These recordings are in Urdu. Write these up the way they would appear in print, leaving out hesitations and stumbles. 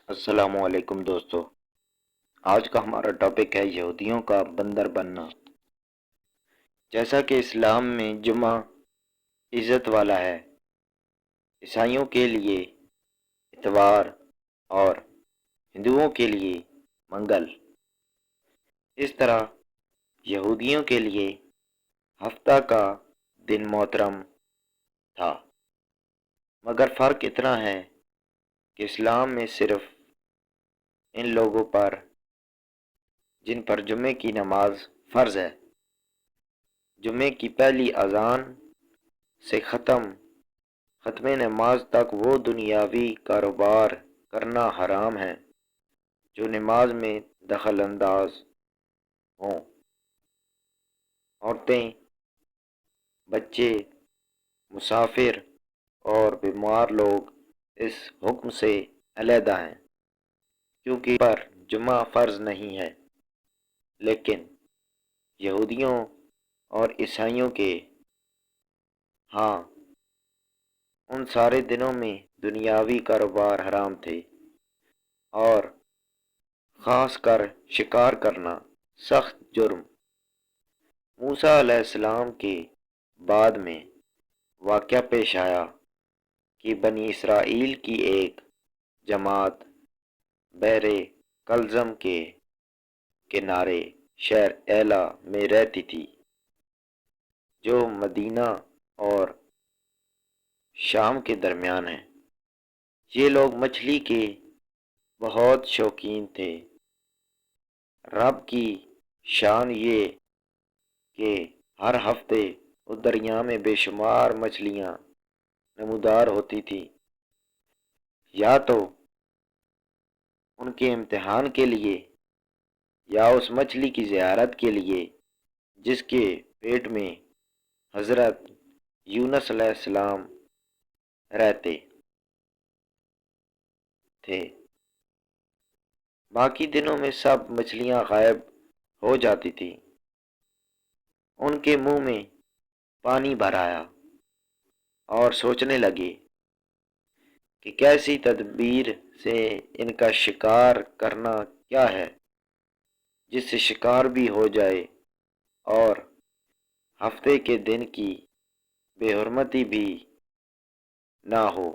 السلام علیکم دوستو، آج کا ہمارا ٹاپک ہے یہودیوں کا بندر بننا۔ جیسا کہ اسلام میں جمعہ عزت والا ہے، عیسائیوں کے لیے اتوار اور ہندوؤں کے لیے منگل، اس طرح یہودیوں کے لیے ہفتہ کا دن محترم تھا، مگر فرق اتنا ہے کہ اسلام میں صرف ان لوگوں پر جن پر جمعے کی نماز فرض ہے، جمعے کی پہلی اذان سے ختم نماز تک وہ دنیاوی کاروبار کرنا حرام ہے جو نماز میں دخل انداز ہوں۔ عورتیں، بچے، مسافر اور بیمار لوگ اس حکم سے علیحدہ ہیں، کیونکہ پر جمعہ فرض نہیں ہے، لیکن یہودیوں اور عیسائیوں کے ہاں ان سارے دنوں میں دنیاوی کاروبار حرام تھے، اور خاص کر شکار کرنا سخت جرم۔ موسیٰ علیہ السلام کے بعد میں واقعہ پیش آیا کہ بنی اسرائیل کی ایک جماعت بحر کلزم کے کنارے شہر ایلا میں رہتی تھی، جو مدینہ اور شام کے درمیان ہے۔ یہ لوگ مچھلی کے بہت شوقین تھے۔ رب کی شان یہ کہ ہر ہفتے اس دریا میں بے شمار مچھلیاں نمودار ہوتی تھیں، یا تو ان کے امتحان کے لیے یا اس مچھلی کی زیارت کے لیے جس کے پیٹ میں حضرت یونس علیہ السلام رہتے تھے۔ باقی دنوں میں سب مچھلیاں غائب ہو جاتی تھیں۔ ان کے منہ میں پانی بھر آیا اور سوچنے لگے کہ کیسی تدبیر سے ان کا شکار کرنا کیا ہے جس سے شکار بھی ہو جائے اور ہفتے کے دن کی بے حرمتی بھی نہ ہو۔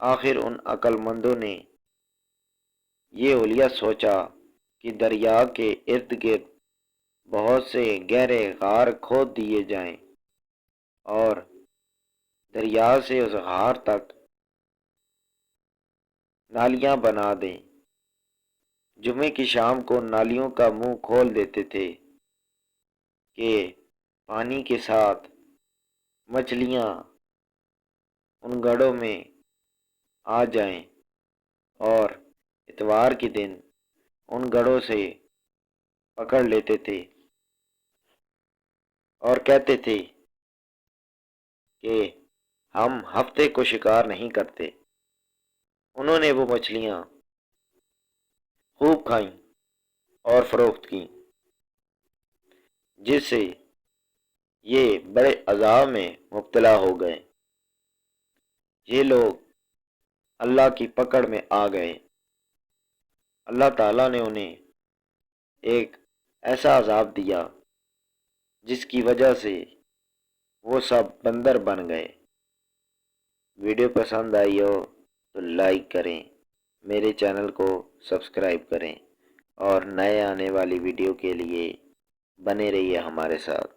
آخر ان عقل مندوں نے یہ حلیہ سوچا کہ دریا کے ارد گرد بہت سے گہرے غار کھود دیے جائیں اور دریا سے اس غار تک نالیاں بنا دیں۔ جمعے کی شام کو نالیوں کا منہ کھول دیتے تھے کہ پانی کے ساتھ مچھلیاں ان گڑھوں میں آ جائیں، اور اتوار کے دن ان گڑھوں سے پکڑ لیتے تھے اور کہتے تھے کہ ہم ہفتے کو شکار نہیں کرتے۔ انہوں نے وہ مچھلیاں خوب کھائیں اور فروخت کیں، جس سے یہ بڑے عذاب میں مبتلا ہو گئے۔ یہ لوگ اللہ کی پکڑ میں آ گئے۔ اللہ تعالیٰ نے انہیں ایک ایسا عذاب دیا جس کی وجہ سے وہ سب بندر بن گئے۔ ویڈیو پسند آئی ہو تو لائک کریں، میرے چینل کو سبسکرائب کریں، اور نئے آنے والی ویڈیو کے لیے بنے رہیے ہمارے ساتھ۔